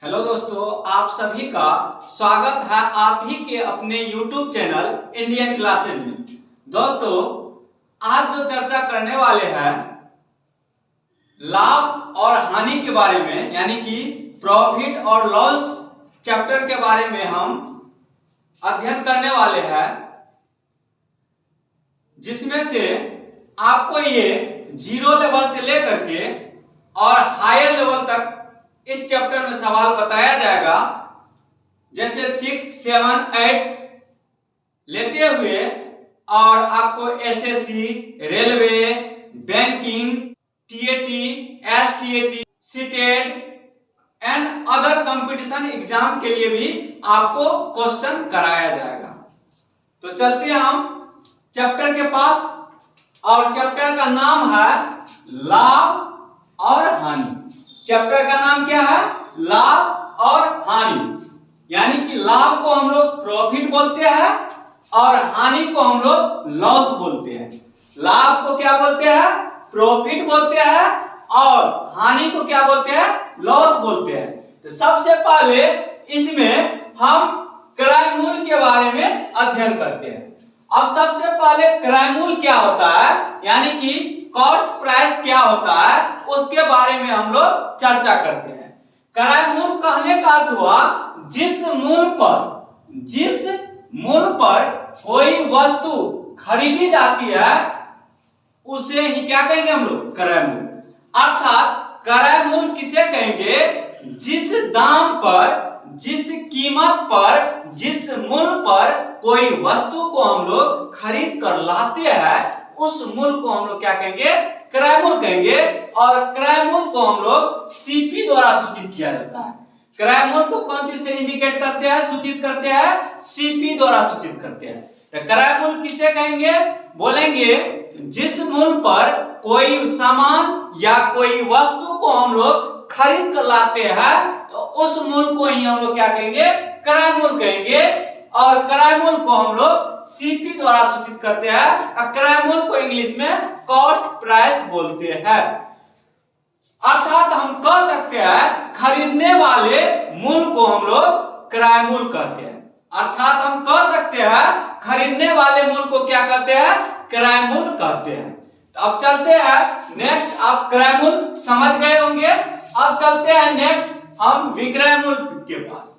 Hello दोस्तों, आप सभी का स्वागत है आप ही के अपने YouTube चैनल इंडियन क्लासेज में। दोस्तों, आज जो चर्चा करने वाले हैं लाभ और हानि के बारे में, यानी कि प्रॉफिट और लॉस चैप्टर के बारे में हम अध्ययन करने वाले हैं, जिसमें से आपको ये जीरो लेवल से लेकर के और हायर लेवल तक इस चैप्टर में सवाल बताया जाएगा। जैसे 6, 7, 8 लेते हुए और आपको SSC, railway, banking, TAT, STAT, CTET and other competition exam के लिए भी आपको क्वेश्चन कराया जाएगा। तो चलते हैं हम चैप्टर के पास, और चैप्टर का नाम है लाभ और हानि। चैप्टर का नाम क्या है? लाभ और हानि। यानी कि लाभ को हम लोग प्रॉफिट बोलते हैं और हानि को हम लोग लॉस बोलते हैं। लाभ को क्या बोलते हैं? प्रॉफिट बोलते हैं, और हानि को क्या बोलते हैं? लॉस बोलते हैं। तो सबसे पहले इसमें हम क्रय मूल्य के बारे में अध्ययन करते हैं। अब सबसे पहले क्रय मूल्य क्या होता है, यानी कि कॉस्ट प्राइस क्या होता है, उसके बारे में हम लोग चर्चा करते हैं। क्रय मूल्य कहने का अर्थ हुआ जिस मूल्य पर कोई वस्तु खरीदी जाती है उसे ही क्या कहेंगे हम लोग? क्रय मूल्य। अर्थात क्रय मूल्य किसे कहेंगे? जिस दाम पर, जिस कीमत पर, जिस मूल्य पर कोई वस्तु को हम लोग खरीद कर लाते हैं, उस मूल्य को हम लोग क्या कहेंगे? क्रय मूल्य कहेंगे। और क्रय मूल्य को हम लोग सीपी द्वारा सूचित किया जाता है। क्रय मूल्य को कौन चीज से इंडिकेट करते हैं, सूचित करते हैं? सीपी द्वारा सूचित करते हैं। तो क्रय मूल्य किसे कहेंगे? बोलेंगे जिस मूल्य पर कोई सामान या कोई वस्तु को हम लोग खरीद कर लाते हैं, तो उस मूल्य को ही हम लोग क्या कहेंगे? क्रय मूल्य कहेंगे। और क्रय मूल्य को हम लोग सीपी द्वारा सूचित करते हैं। क्रय मूल्य को इंग्लिश में कॉस्ट प्राइस बोलते हैं। अर्थात हम कह सकते हैं खरीदने वाले मूल्य को हम लोग क्रय मूल्य कहते हैं। अर्थात हम कह सकते हैं खरीदने वाले मूल्य को क्या कहते हैं? क्रय मूल्य कहते हैं। अब चलते हैं नेक्स्ट। आप क्रय मूल्य समझ गए होंगे। अब चलते हैं नेक्स्ट हम विक्रय मूल्य के पास।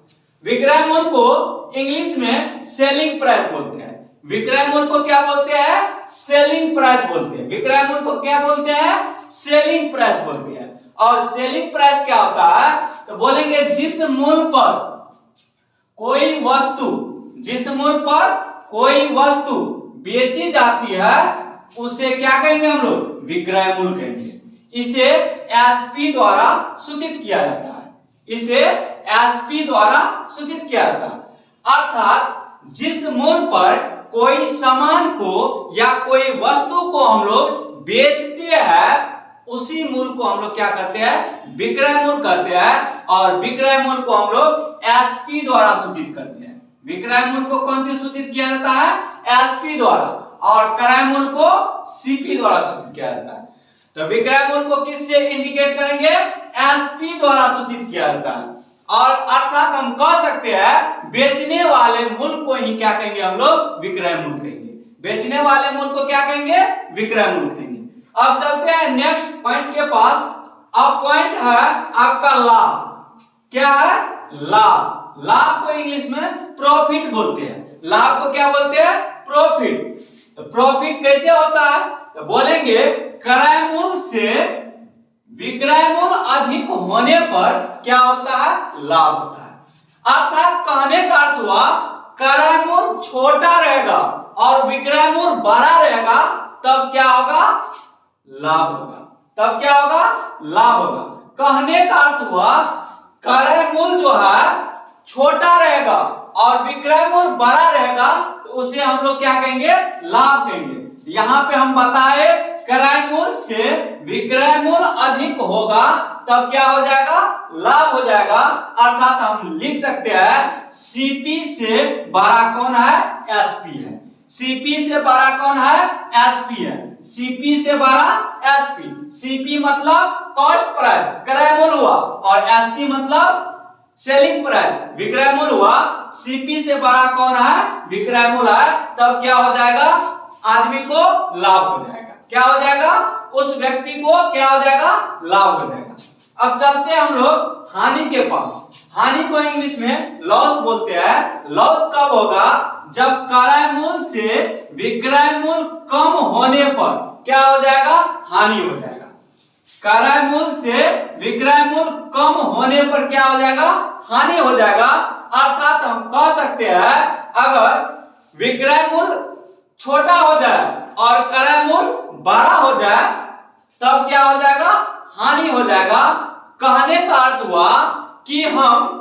विक्रय मूल्य को इंग्लिश में सेलिंग प्राइस बोलते हैं। विक्रय मूल्य को क्या बोलते हैं? सेलिंग प्राइस बोलते हैं। विक्रय मूल्य को क्या बोलते हैं? सेलिंग प्राइस बोलते हैं। और सेलिंग प्राइस क्या होता है? तो बोलेंगे जिस मूल्य पर कोई वस्तु, जिस मूल्य पर कोई वस्तु बेची जाती है उसे क्या कहेंगे हम लोग? विक्रय मूल्य कहेंगे। इसे एसपी द्वारा सूचित किया जाता है। इसे एसपी द्वारा सूचित किया जाता है। अर्थात जिस मूल्य पर कोई सामान को या कोई वस्तु को हम लोग बेचते हैं, उसी मूल्य को हम लोग क्या कहते हैं? विक्रय मूल्य कहते हैं। और विक्रय मूल्य को हम लोग एसपी द्वारा सूचित करते हैं। विक्रय मूल्य को कौन सी सूचित किया जाता है? एसपी द्वारा। और क्रय मूल्य को सीपी द्वारा सूचित किया जाता है। तो विक्रय मूल्य को किससे इंडिकेट करेंगे? एसपी द्वारा सूचित किया जाता है। और अर्थात हम कह सकते हैं बेचने वाले मूल्य को ही क्या कहेंगे हम लोग? विक्रय मूल्य कहेंगे। बेचने वाले मूल्य को क्या कहेंगे? विक्रय मूल्य कहेंगे। अब चलते हैं नेक्स्ट पॉइंट के पास। अब पॉइंट है आपका लाभ। क्या है? लाभ। लाभ को इंग्लिश में प्रॉफिट बोलते हैं। लाभ को क्या बोलते हैं? प्रॉफिट। तो प्रॉफिट कैसे होता है? तो बोलेंगे क्रय मूल्य से विक्रय मूल्य अधिक होने पर क्या होता है? लाभ होता है। अर्थात कहने का अर्थ हुआ क्रय मूल्य छोटा रहेगा और विक्रय मूल्य बड़ा रहेगा, तब क्या होगा? लाभ होगा। तब क्या होगा? लाभ होगा। कहने का अर्थ हुआ क्रय मूल्य जो है छोटा रहेगा और विक्रय मूल्य बड़ा रहेगा, तो उसे हम लोग क्या कहेंगे? लाभ कहेंगे। यहाँ पे हम बताए क्रय मूल्य से विक्रय मूल्य अधिक होगा, तब क्या हो जाएगा? लाभ हो जाएगा। अर्थात हम लिख सकते हैं सीपी से बड़ा कौन है? एसपी है। सीपी से बड़ा कौन है? एसपी है। सीपी से बड़ा एसपी। सीपी मतलब कॉस्ट प्राइस, क्रय मूल्य हुआ, और एसपी मतलब सेलिंग प्राइस विक्रय मूल्य हुआ, सीपी से बड़ा कौन है, विक्रय मूल्य है, तब क्या हो जाएगा, आदमी को लाभ हो जाएगा। क्या हो जाएगा, उस व्यक्ति को क्या हो जाएगा, लाभ हो जाएगा। अब चलते हैं हम लोग हानि के पास। हानि को इंग्लिश में लॉस बोलते हैं। लॉस कब होगा, जब क्रय मूल्य से विक्रय मूल्य कम होने पर क्या हो जाएगा, हानि हो जाएगा। क्रय मूल्य से विक्रय मूल्य कम होने पर क्या हो जाएगा, हानि हो जाएगा। अर्थात हम कह सकते हैं अगर विक्रय मूल्य छोटा हो जाए और क्रय मूल्य बड़ा हो जाए तब क्या हो जाएगा, हानि हो जाएगा। कहने का अर्थ हुआ कि हम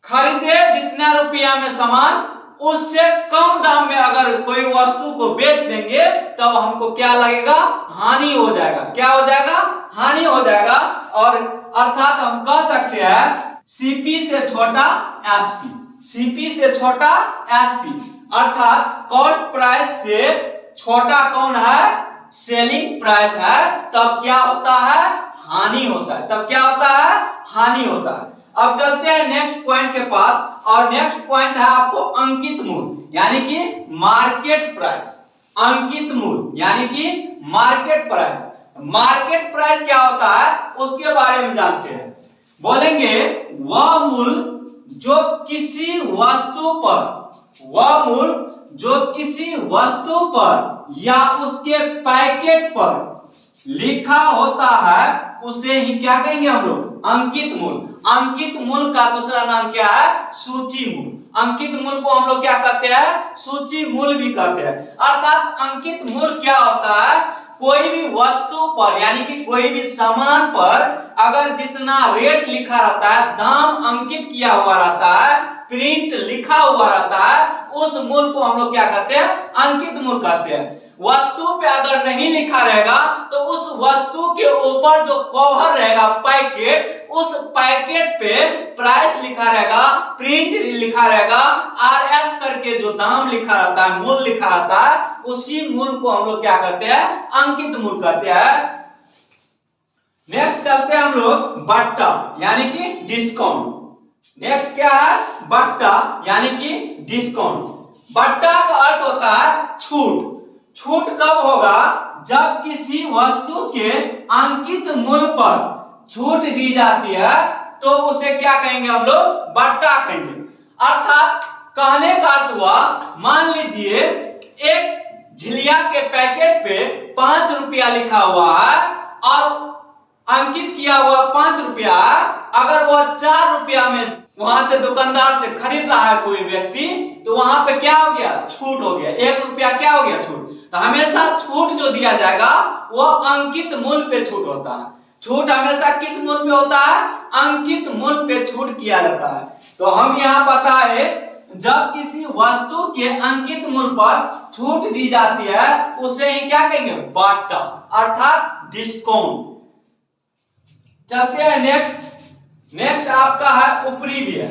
खरीदे जितना रुपया में सामान उससे कम दाम में अगर कोई वस्तु को बेच देंगे तब हमको क्या लगेगा, हानि हो जाएगा। क्या हो जाएगा, हानि हो जाएगा। और अर्थात हम कह सकते हैं सीपी से छोटा एसपी, सीपी से छोटा एसपी, अर्थात कॉस्ट प्राइस से छोटा कौन है, सेलिंग प्राइस है, तब क्या होता है, हानि होता है। तब क्या होता है, हानि होता है। अब चलते हैं नेक्स्ट पॉइंट के पास, और नेक्स्ट पॉइंट है आपको अंकित मूल्य यानी कि मार्केट प्राइस। अंकित मूल्य यानी कि मार्केट प्राइस। मार्केट प्राइस क्या होता है उसके बारे में जानते हैं। बोलेंगे वह मूल्य जो किसी वस्तु पर, वह मूल्य जो किसी वस्तु पर या उसके पैकेट पर लिखा होता है उसे ही क्या कहेंगे हम लोग, अंकित मूल्य। अंकित मूल्य का दूसरा नाम क्या है, सूची मूल्य। अंकित मूल्य को हम लोग क्या कहते हैं, सूची मूल्य भी कहते हैं। अर्थात अंकित मूल्य क्या होता है, कोई भी वस्तु पर यानी कि कोई भी सामान पर अगर जितना रेट लिखा रहता है, दाम अंकित किया हुआ रहता है, प्रिंट लिखा हुआ रहता है, उस मूल्य को हम लोग क्या कहते हैं, अंकित मूल्य कहते हैं। वस्तु पे अगर नहीं लिखा रहेगा तो उस वस्तु के ऊपर जो कवर रहेगा पैकेट, उस पैकेट पे प्राइस लिखा रहेगा, प्रिंट लिखा रहेगा, आरएस करके जो दाम लिखा रहता है, मूल्य लिखा रहता है, उसी मूल्य को हम लोग क्या कहते हैं, अंकित मूल्य कहते हैं। नेक्स्ट चलते हैं हम लोग बट्टा यानी कि डिस्काउंट। नेक्स्ट क्या है, बट्टा यानी कि डिस्काउंट। बट्टा का अर्थ होता है छूट। छूट कब होगा, जब किसी वस्तु के अंकित मूल्य पर छूट दी जाती है तो उसे क्या कहेंगे हम लोग, बट्टा कहेंगे। अर्थात कहने का अर्थ हुआ, मान लीजिए एक झिलिया के पैकेट पे 5 रुपया लिखा हुआ है और अंकित किया हुआ 5 रुपया, अगर वह 4 रुपया में वहां से दुकानदार से खरीद रहा है कोई व्यक्ति, तो वहां पे क्या हो गया, छूट हो गया, 1 रुपया क्या हो गया, छूट। तो हमेशा छूट जो दिया जाएगा वह अंकित मूल्य पे छूट होता है। छूट हमेशा किस मूल्य पे होता है, अंकित मूल्य पे छूट किया जाता है। तो हम यहाँ बताए जब किसी वस्तु के अंकित मूल्य पर छूट दी जाती है उसे ही क्या कहेंगे, बट्टा अर्थात डिस्काउंट। चलते हैं नेक्स्ट। नेक्स्ट आपका है ऊपरी व्यय।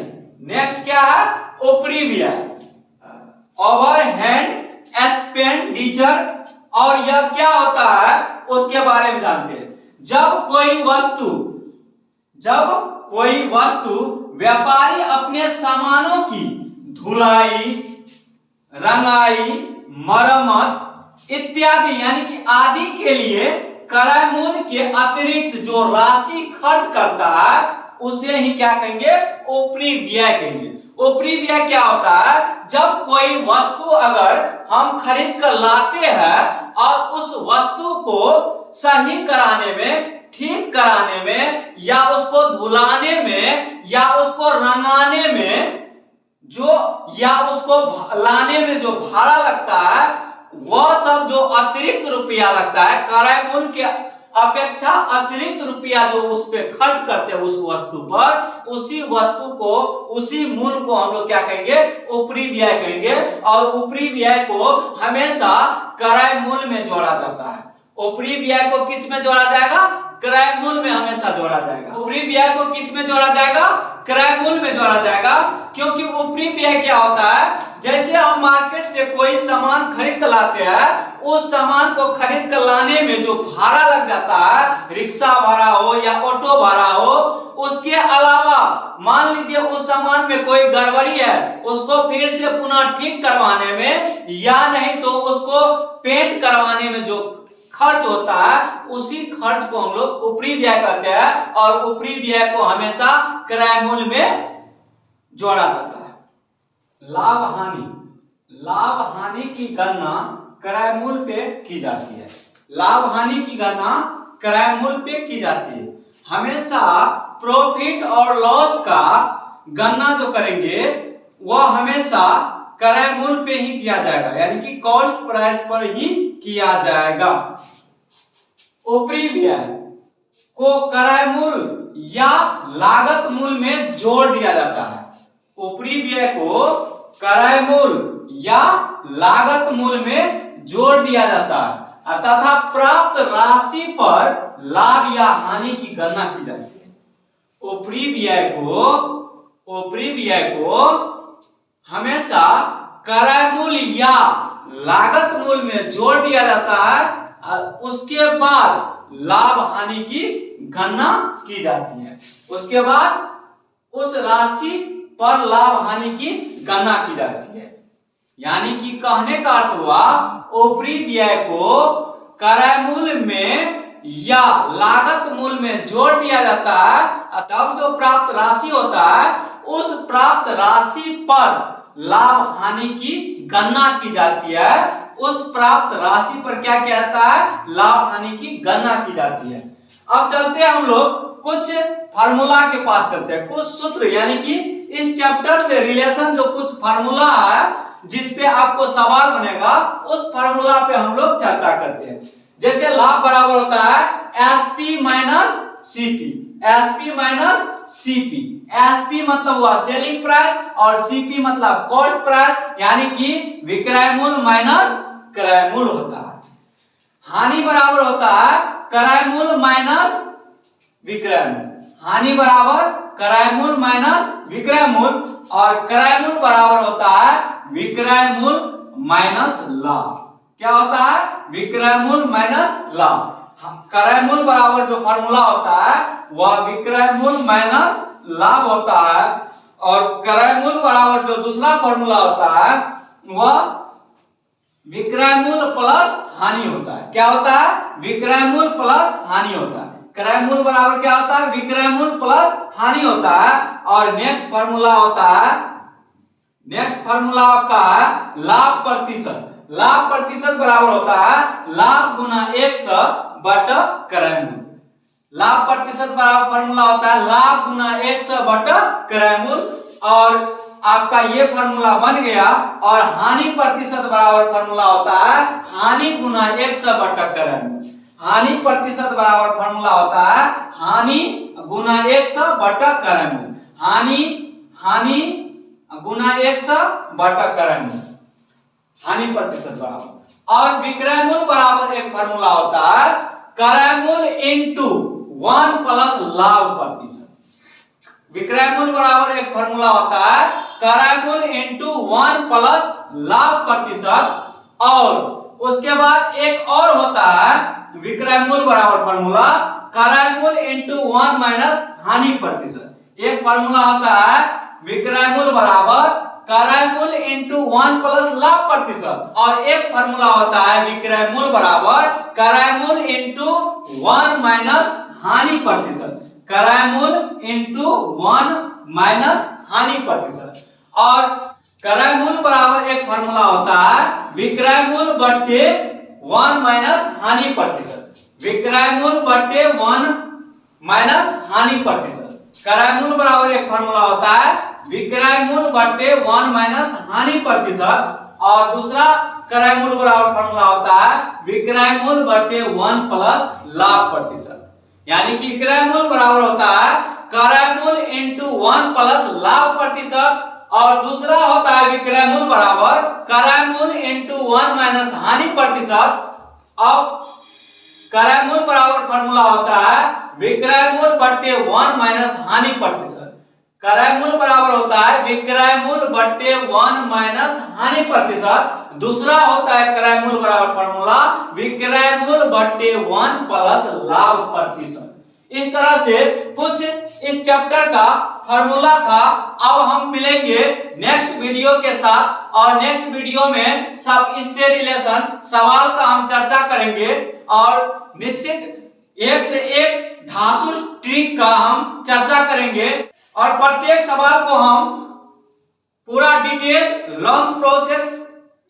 नेक्स्ट क्या है, ऊपरी व्यय, ओवरहेड एक्सपेंडिचर। और यह क्या होता है उसके बारे में जानते हैं। जब कोई वस्तु व्यापारी अपने सामानों की धुलाई, रंगाई, मरम्मत इत्यादि यानी कि आदि के लिए क्रय मूल्य के अतिरिक्त जो राशि खर्च करता है उसे ही क्या कहेंगे, ऊपरी व्यय कहेंगे। ऊपरी व्यय क्या होता है, जब कोई वस्तु अगर हम खरीद कर लाते हैं और उस वस्तु को सही कराने में, ठीक कराने में, या उसको धुलाने में, या उसको रंगाने में या उसको लाने में जो भाड़ा लगता है, वह सब जो अतिरिक्त रुपया लगता है, क्रय मूल्य के अपेक्षा अतिरिक्त रुपया जो उस पे खर्च करते हैं उस वस्तु पर, उसी वस्तु को, उसी मूल्य को हम लोग क्या कहेंगे, ऊपरी व्यय कहेंगे। और ऊपरी व्यय को हमेशा क्रय मूल्य में जोड़ा जाता है। ऊपरी व्यय को किस में जोड़ा जाएगा, क्रय मूल्य में हमेशा जोड़ा जाएगा। ऊपरी व्यय को किस में जोड़ा जाएगा? क्रय मूल्य में जोड़ा जाएगा। क्योंकि ऊपरी व्यय क्या होता है, जैसे हम मार्केट से कोई सामान खरीद कर लाते हैं, उस सामान को खरीद कर लाने में जो भाड़ा लग जाता है, रिक्शा भाड़ा हो या ऑटो भाड़ा हो, उसके अलावा मान लीजिए उस सामान में कोई गड़बड़ी है, उसको फिर से पुनः ठीक करवाने में या नहीं तो उसको पेंट करवाने में जो खर्च होता है, उसी खर्च को हम लोग ऊपरी व्यय कहते हैं और ऊपरी व्यय को हमेशा क्रय मूल्य में जोड़ा जाता है। लाभ हानि, लाभ हानि की गणना क्रय मूल्य पे की जाती है। लाभ हानि की गणना क्रय मूल्य पे की जाती है। हमेशा प्रॉफिट और लॉस का गणना जो करेंगे वह हमेशा क्रय मूल्य पे ही किया जाएगा, यानी कि कॉस्ट प्राइस पर ही किया जाएगा। ऊपरी व्यय को क्रय मूल्य या लागत मूल्य में जोड़ दिया जाता है। ऊपरी व्यय को क्रय मूल्य या लागत मूल्य में जोड़ दिया जाता है तथा प्राप्त राशि पर लाभ या हानि की गणना की जाती है। ऊपरी व्यय को हमेशा क्रय मूल्य या लागत मूल्य में जोड़ दिया जाता है, उसके बाद लाभ हानि की गणना की जाती है। उसके बाद उस राशि पर लाभ हानि की गणना की जाती है। यानी कि कहने का अर्थ हुआ, ऊपरी व्यय को क्रय मूल्य में या लागत मूल्य में जोड़ दिया जाता है, तब जो प्राप्त राशि होता है उस प्राप्त राशि पर लाभ हानि की गणना की जाती है। उस प्राप्त राशि पर क्या किया जाता है? लाभ हानि की गणना की जाती है। अब चलते हैं हम लोग कुछ फार्मूला के पास चलते हैं, कुछ सूत्र, यानी कि इस चैप्टर से रिलेशन जो कुछ फार्मूला है जिसपे आपको सवाल बनेगा, उस फार्मूला पे हम लोग चर्चा करते हैं। जैसे लाभ बराबर होता है SP minus CP, SP minus CP. SP मतलब हुआ सेलिंग प्राइस और सीपी मतलब कॉस्ट प्राइस, यानी कि विक्रय मूल्य माइनस क्रय मूल्य होता है। हानि बराबर होता है क्रय मूल्य माइनस विक्रय मूल्य, हानि बराबर क्रय मूल्य माइनस विक्रय मूल्य, और क्रय मूल्य बराबर होता है विक्रय मूल्य माइनस लाभ। क्या होता है? विक्रय मूल्य माइनस लाभ। क्रय मूल्य बराबर जो फॉर्मूला होता है वह विक्रय मूल्य माइनस लाभ होता है, और क्रय मूल्य बराबर जो दूसरा फॉर्मूला होता है वह विक्रय मूल्य प्लस हानि होता है। क्या होता है? विक्रय मूल्य प्लस हानि होता है। क्रय मूल्य बराबर क्या होता है? विक्रय मूल्य प्लस हानि होता है। और नेक्स्ट फॉर्मूला होता है, नेक्स्ट फॉर्मूला आपका है लाभ प्रतिशत। लाभ प्रतिशत बराबर होता है लाभ गुना 100 बटा क्रय मूल्य। लाभ प्रतिशत बराबर फॉर्मूला होता है लाभ गुना 100 बटा क्रय मूल्य, और आपका ये फॉर्मूला बन गया। और हानि प्रतिशत बराबर फॉर्मूला होता है हानि गुना 100 बटा क्रय मूल्य। हानि प्रतिशत बराबर फॉर्मूला होता है हानि गुना 100 बटा क्रय मूल्य। हानि गुना 100 बटा क्रय मूल्य, हानि प्रतिशत बराबर। और विक्रय मूल्य बराबर एक फॉर्मूला होता है क्रय मूल्य इंटू 1 प्लस लाभ प्रतिशत। विक्रय मूल्य बराबर एक फॉर्मूला होता है क्रय मूल्य इंटू 1 प्लस लाभ प्रतिशत, और उसके बाद एक और होता है विक्रय मूल्य बराबर फॉर्मूला क्रय मूल्य इंटू 1 माइनस हानि प्रतिशत। एक फॉर्मूला होता है विक्रय मूल्य बराबर क्रय मूल्य इंटू 1 प्लस लाभ प्रतिशत, और एक फॉर्मूला होता है विक्रय मूल्य बराबर क्रय मूल्य इंटू 1 माइनस हानि प्रतिशत। क्रय मूल्य इंटू 1 माइनस हानि प्रतिशत। और क्रय मूल्य बराबर एक फॉर्मूला होता है विक्रय मूल्य बट्टे 1 माइनस हानि प्रतिशत। विक्रय मूल्य बट्टे 1 माइनस हानि प्रतिशत। क्रय मूल्य बराबर एक फॉर्मूला होता है विक्रय मूल्य बट्टे 1 माइनस हानि प्रतिशत, और दूसरा क्रय मूल्य बराबर फॉर्मूला होता है विक्रय मूल्य बट्टे 1 प्लस लाभ प्रतिशत। यानी कि विक्रय मूल्य बराबर होता है क्रय मूल्य इंटू 1 प्लस लाभ प्रतिशत, और दूसरा होता है विक्रय मूल्य बराबर क्रय मूल्य इंटू 1 माइनस हानि प्रतिशत। अब क्रय मूल्य बराबर फॉर्मूला होता है विक्रय मूल्य बट्टे 1 माइनस हानि प्रतिशत। क्रय मूल्य बराबर होता है विक्रय मूल्य बट्टे 1 माइनस हानि प्रतिशत। दूसरा होता है क्रय मूल्य बराबर फॉर्मूला विक्रय मूल्य बट्टे 1 प्लस लाभ प्रतिशत। इस तरह से कुछ इस चैप्टर का फॉर्मूला था। अब हम मिलेंगे नेक्स्ट वीडियो के साथ और नेक्स्ट वीडियो में सब इससे रिलेशन सवाल का हम चर्चा करेंगे और निश्चित एक से एक धांसू ट्रिक का हम चर्चा करेंगे और प्रत्येक सवाल को हम पूरा डिटेल लॉन्ग प्रोसेस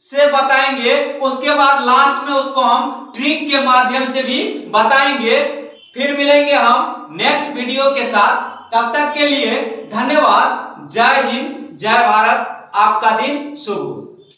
से बताएंगे। उसके बाद लास्ट में उसको हम ट्रिक के माध्यम से भी बताएंगे। फिर मिलेंगे हम नेक्स्ट वीडियो के साथ। तब तक के लिए धन्यवाद। जय हिंद, जय भारत। आपका दिन शुभ हो।